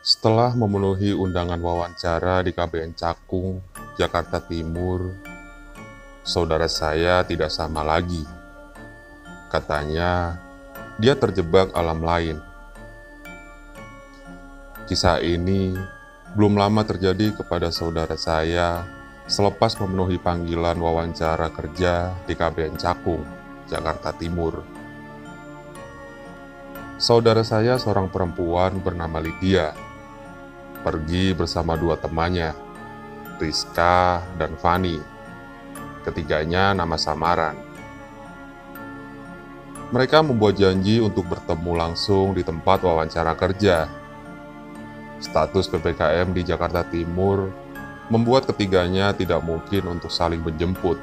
Setelah memenuhi undangan wawancara di KBN Cakung, Jakarta Timur, saudara saya tidak sama lagi. Katanya, dia terjebak alam lain. Kisah ini belum lama terjadi kepada saudara saya selepas memenuhi panggilan wawancara kerja di KBN Cakung, Jakarta Timur. Saudara saya seorang perempuan bernama Lydia, pergi bersama dua temannya, Rizka dan Fani. Ketiganya nama samaran. Mereka membuat janji untuk bertemu langsung di tempat wawancara kerja. Status PPKM di Jakarta Timur membuat ketiganya tidak mungkin untuk saling menjemput.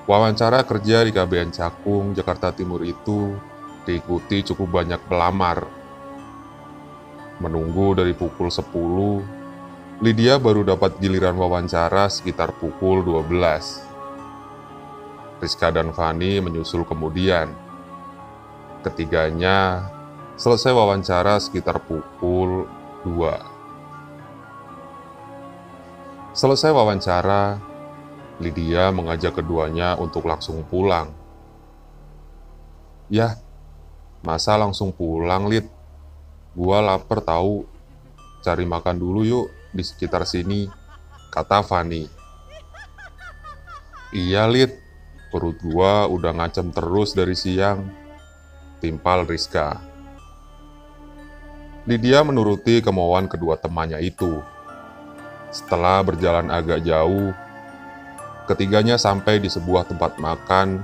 Wawancara kerja di KBN Cakung, Jakarta Timur itu diikuti cukup banyak pelamar. Menunggu dari pukul 10, Lydia baru dapat giliran wawancara sekitar pukul 12. Rizka dan Fani menyusul kemudian. Ketiganya selesai wawancara sekitar pukul 2. Selesai wawancara, Lydia mengajak keduanya untuk langsung pulang. "Yah, masa langsung pulang, Lid? Gua lapar tahu. Cari makan dulu yuk di sekitar sini," kata Fani. "Iya, Lid. Perut gua udah ngacem terus dari siang," timpal Rizka. Lydia menuruti kemauan kedua temannya itu. Setelah berjalan agak jauh, ketiganya sampai di sebuah tempat makan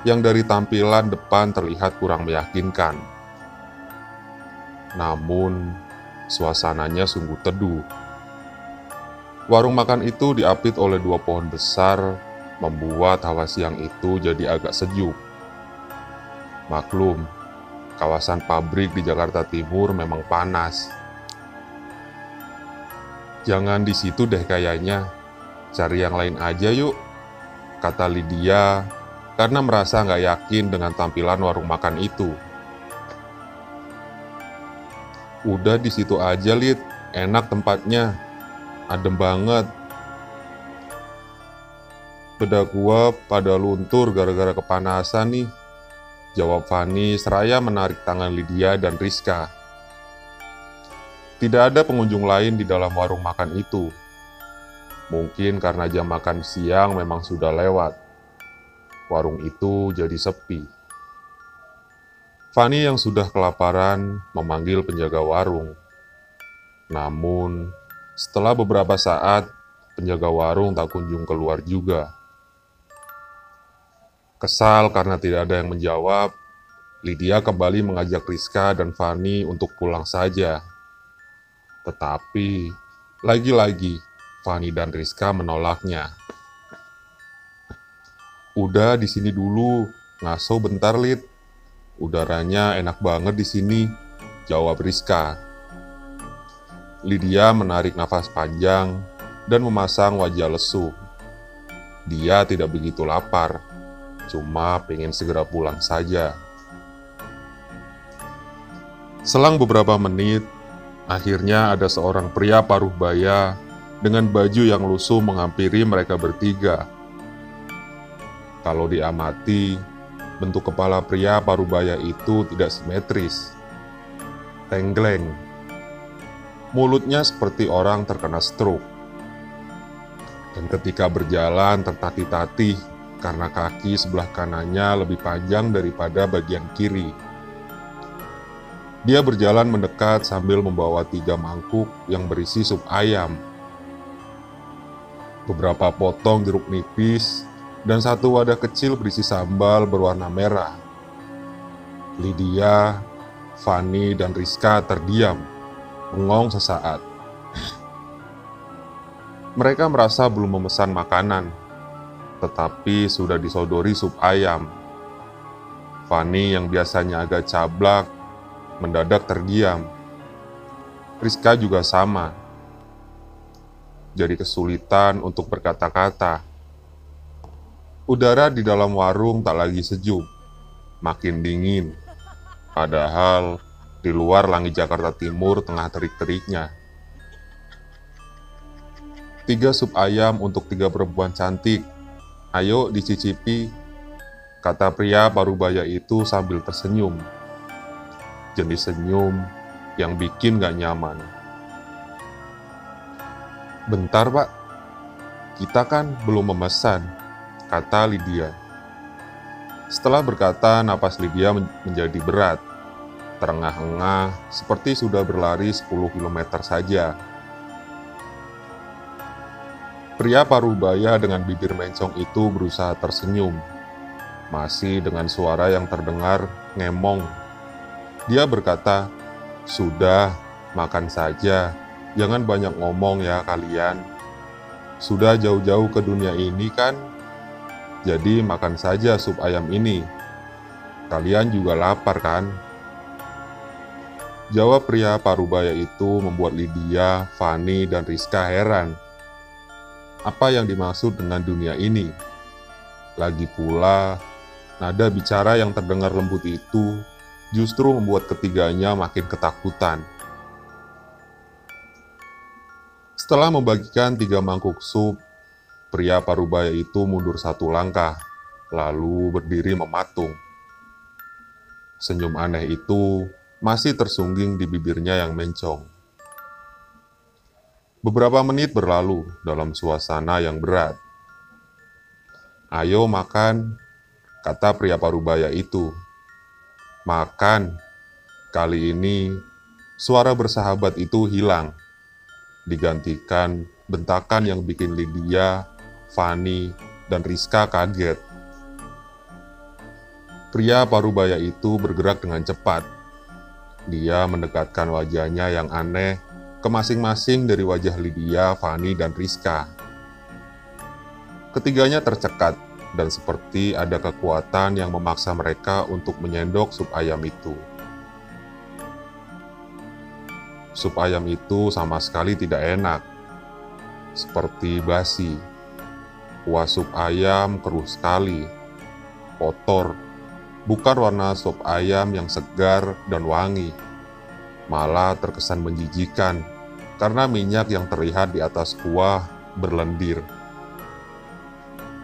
yang dari tampilan depan terlihat kurang meyakinkan. Namun, suasananya sungguh teduh. Warung makan itu diapit oleh dua pohon besar, membuat hawa siang itu jadi agak sejuk. Maklum, kawasan pabrik di Jakarta Timur memang panas. "Jangan di situ deh kayaknya, cari yang lain aja yuk," kata Lydia karena merasa nggak yakin dengan tampilan warung makan itu. "Udah di situ aja, Lid. Enak tempatnya. Adem banget. Bedak gua pada luntur gara-gara kepanasan nih," jawab Fani seraya menarik tangan Lydia dan Rizka. Tidak ada pengunjung lain di dalam warung makan itu. Mungkin karena jam makan siang memang sudah lewat. Warung itu jadi sepi. Fani yang sudah kelaparan memanggil penjaga warung. Namun, setelah beberapa saat, penjaga warung tak kunjung keluar juga. Kesal karena tidak ada yang menjawab, Lydia kembali mengajak Rizka dan Fani untuk pulang saja. Tetapi, lagi-lagi, Fani dan Rizka menolaknya. "Udah di sini dulu, ngaso bentar, Lid. Udaranya enak banget di sini," jawab Rizka. Lydia menarik nafas panjang dan memasang wajah lesu. Dia tidak begitu lapar, cuma pengen segera pulang saja. Selang beberapa menit, akhirnya ada seorang pria paruh baya dengan baju yang lusuh menghampiri mereka bertiga. Kalau diamati, bentuk kepala pria paruh baya itu tidak simetris. Tenggleng. Mulutnya seperti orang terkena stroke. Dan ketika berjalan tertatih-tatih karena kaki sebelah kanannya lebih panjang daripada bagian kiri. Dia berjalan mendekat sambil membawa 3 mangkuk yang berisi sup ayam, beberapa potong jeruk nipis, dan 1 wadah kecil berisi sambal berwarna merah. Lydia, Fani, dan Rizka terdiam, bengong sesaat. Mereka merasa belum memesan makanan, tetapi sudah disodori sup ayam. Fani yang biasanya agak cablak, mendadak terdiam. Rizka juga sama. Jadi kesulitan untuk berkata-kata. Udara di dalam warung tak lagi sejuk, makin dingin. Padahal Di luar langit Jakarta Timur tengah terik-teriknya. 3 sup ayam untuk 3 perempuan cantik. Ayo dicicipi, kata pria parubaya itu sambil tersenyum. Jenis senyum yang bikin gak nyaman. Bentar Pak, kita kan belum memesan, kata Lydia. Setelah berkata, napas Lydia menjadi berat. Terengah-engah seperti sudah berlari 10 km saja. Pria parubaya dengan bibir mencong itu berusaha tersenyum, masih dengan suara yang terdengar ngemong. Dia berkata, "Sudah, makan saja, jangan banyak ngomong ya kalian. Sudah jauh-jauh ke dunia ini kan, jadi makan saja sup ayam ini. Kalian juga lapar kan?" Jawab pria parubaya itu membuat Lydia, Fanny, dan Rizka heran. Apa yang dimaksud dengan dunia ini? Lagi pula, nada bicara yang terdengar lembut itu justru membuat ketiganya makin ketakutan. Setelah membagikan 3 mangkuk sup, pria parubaya itu mundur 1 langkah, lalu berdiri mematung. Senyum aneh itu masih tersungging di bibirnya yang mencong. Beberapa menit berlalu dalam suasana yang berat. "Ayo makan," kata pria parubaya itu. "Makan." Kali ini, suara bersahabat itu hilang, digantikan bentakan yang bikin Lydia, Fanny, dan Rizka kaget. Pria parubaya itu bergerak dengan cepat. Dia mendekatkan wajahnya yang aneh ke masing-masing dari wajah Lydia, Fanny, dan Rizka. Ketiganya tercekat dan seperti ada kekuatan yang memaksa mereka untuk menyendok sup ayam itu. Sup ayam itu sama sekali tidak enak, seperti basi. Kuah sup ayam keruh sekali, kotor, bukan warna sup ayam yang segar dan wangi. Malah terkesan menjijikan karena minyak yang terlihat di atas kuah berlendir.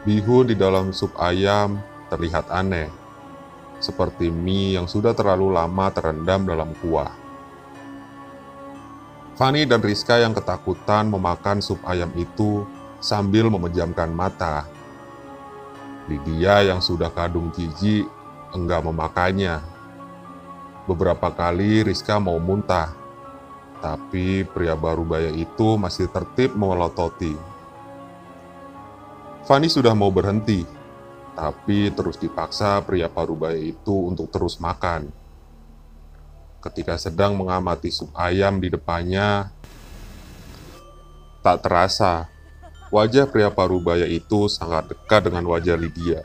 Bihun di dalam sup ayam terlihat aneh, seperti mie yang sudah terlalu lama terendam dalam kuah. Fanny dan Rizka yang ketakutan memakan sup ayam itu sambil memejamkan mata. Lydia yang sudah kadung jijik enggak memakannya. Beberapa kali Rizka mau muntah, tapi pria parubaya itu masih tertib melototi. Fanny sudah mau berhenti, tapi terus dipaksa pria parubaya itu untuk terus makan. Ketika sedang mengamati sup ayam di depannya, tak terasa wajah pria parubaya itu sangat dekat dengan wajah Lydia.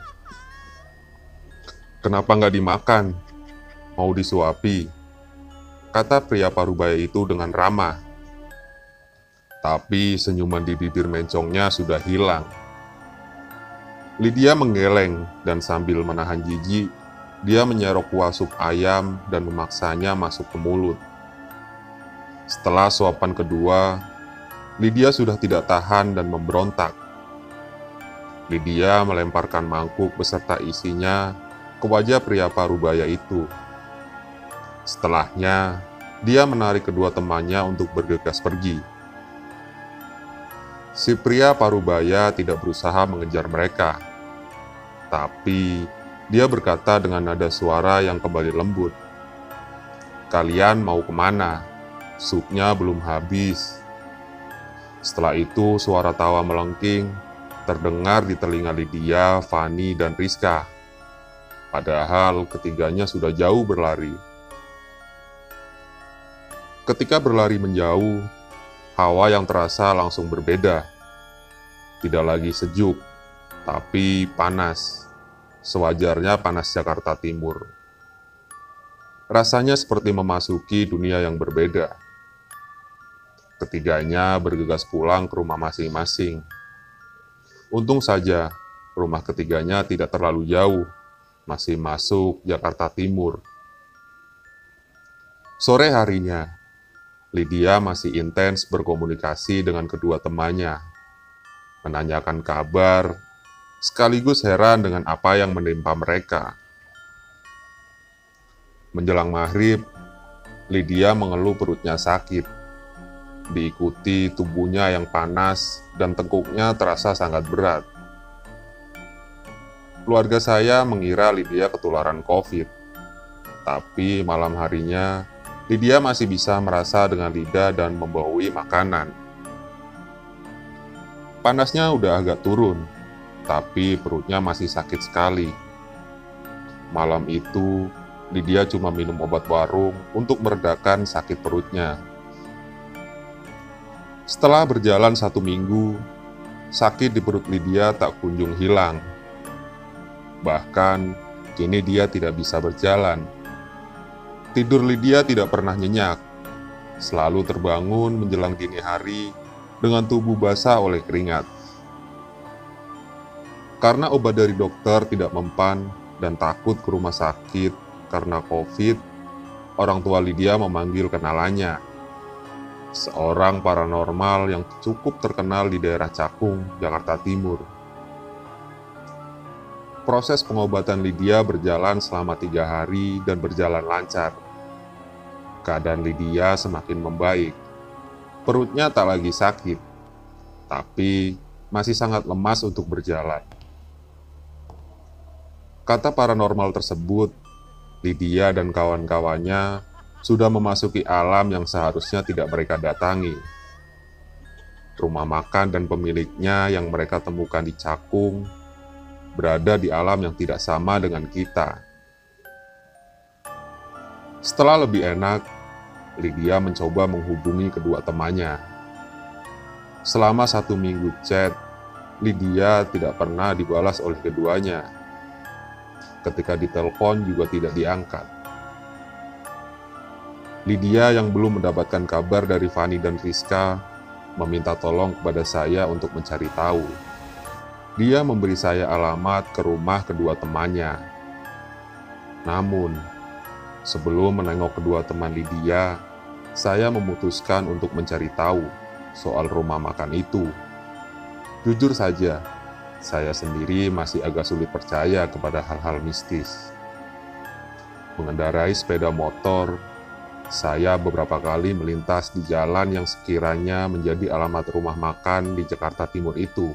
"Kenapa nggak dimakan? Mau disuapi?" kata pria parubaya itu dengan ramah. Tapi senyuman di bibir mencongnya sudah hilang. Lydia menggeleng dan sambil menahan jijik, dia menyerok kuah sup ayam dan memaksanya masuk ke mulut. Setelah suapan kedua, Lydia sudah tidak tahan dan memberontak. Lydia melemparkan mangkuk beserta isinya ke wajah pria parubaya itu. Setelahnya, dia menarik kedua temannya untuk bergegas pergi. Si pria parubaya tidak berusaha mengejar mereka, tapi dia berkata dengan nada suara yang kembali lembut, "Kalian mau kemana? Supnya belum habis." Setelah itu, suara tawa melengking terdengar di telinga Lydia, Fanny, dan Rizka. Padahal ketiganya sudah jauh berlari. Ketika berlari menjauh, hawa yang terasa langsung berbeda. Tidak lagi sejuk, tapi panas. Sewajarnya panas Jakarta Timur. Rasanya seperti memasuki dunia yang berbeda. Ketiganya bergegas pulang ke rumah masing-masing. Untung saja, rumah ketiganya tidak terlalu jauh, masih masuk Jakarta Timur. Sore harinya, Lydia masih intens berkomunikasi dengan kedua temannya, menanyakan kabar, sekaligus heran dengan apa yang menimpa mereka. Menjelang maghrib, Lydia mengeluh perutnya sakit, diikuti tubuhnya yang panas dan tengkuknya terasa sangat berat. Keluarga saya mengira Lydia ketularan COVID, tapi malam harinya Lydia masih bisa merasa dengan lidah dan membaui makanan. Panasnya udah agak turun, tapi perutnya masih sakit sekali. Malam itu, Lydia cuma minum obat warung untuk meredakan sakit perutnya. Setelah berjalan 1 minggu, sakit di perut Lydia tak kunjung hilang. Bahkan, kini dia tidak bisa berjalan. Tidur Lydia tidak pernah nyenyak, selalu terbangun menjelang dini hari dengan tubuh basah oleh keringat. Karena obat dari dokter tidak mempan dan takut ke rumah sakit karena COVID, orang tua Lydia memanggil kenalannya, seorang paranormal yang cukup terkenal di daerah Cakung, Jakarta Timur. Proses pengobatan Lydia berjalan selama 3 hari dan berjalan lancar. Keadaan Lydia semakin membaik. Perutnya tak lagi sakit, tapi masih sangat lemas untuk berjalan. Kata paranormal tersebut, Lydia dan kawan-kawannya sudah memasuki alam yang seharusnya tidak mereka datangi. Rumah makan dan pemiliknya yang mereka temukan di Cakung berada di alam yang tidak sama dengan kita. Setelah lebih enak, Lydia mencoba menghubungi kedua temannya. Selama 1 minggu chat, Lydia tidak pernah dibalas oleh keduanya. Ketika ditelepon juga tidak diangkat. Lydia yang belum mendapatkan kabar dari Fani dan Rizka meminta tolong kepada saya untuk mencari tahu. Dia memberi saya alamat ke rumah kedua temannya. Namun, sebelum menengok kedua teman Lydia, saya memutuskan untuk mencari tahu soal rumah makan itu. Jujur saja, saya sendiri masih agak sulit percaya kepada hal-hal mistis. Mengendarai sepeda motor, saya beberapa kali melintas di jalan yang sekiranya menjadi alamat rumah makan di Jakarta Timur itu.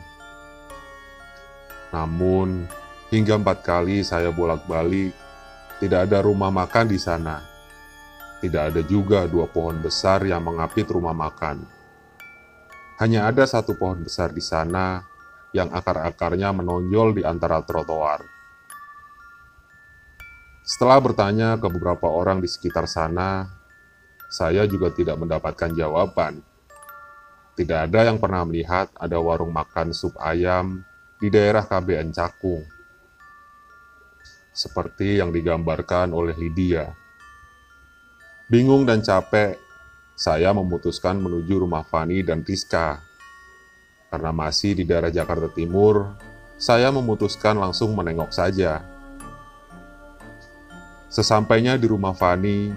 Namun, hingga 4 kali saya bolak-balik, tidak ada rumah makan di sana. Tidak ada juga 2 pohon besar yang mengapit rumah makan. Hanya ada 1 pohon besar di sana yang akar-akarnya menonjol di antara trotoar. Setelah bertanya ke beberapa orang di sekitar sana, saya juga tidak mendapatkan jawaban. Tidak ada yang pernah melihat ada warung makan sup ayam di daerah KBN Cakung, seperti yang digambarkan oleh Lydia. Bingung dan capek, saya memutuskan menuju rumah Fani dan Rizka. Karena masih di daerah Jakarta Timur, saya memutuskan langsung menengok saja. Sesampainya di rumah Fani,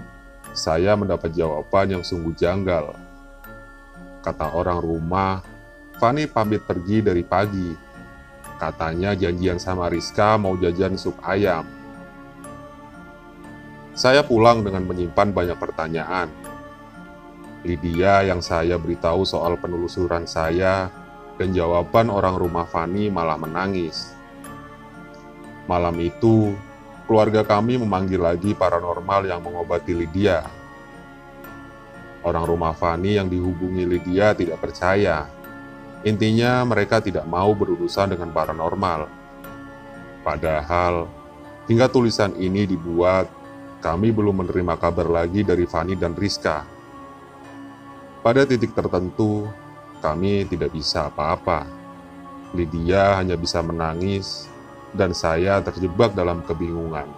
saya mendapat jawaban yang sungguh janggal. Kata orang rumah, Fani pamit pergi dari pagi. Katanya janjian sama Rizka mau jajan sup ayam. Saya pulang dengan menyimpan banyak pertanyaan. Lydia yang saya beritahu soal penelusuran saya dan jawaban orang rumah Fani malah menangis. Malam itu, keluarga kami memanggil lagi paranormal yang mengobati Lydia. Orang rumah Fani yang dihubungi Lydia tidak percaya. Intinya mereka tidak mau berurusan dengan paranormal. Padahal, hingga tulisan ini dibuat, kami belum menerima kabar lagi dari Fani dan Rizka. Pada titik tertentu, kami tidak bisa apa-apa. Lydia hanya bisa menangis, dan saya terjebak dalam kebingungan.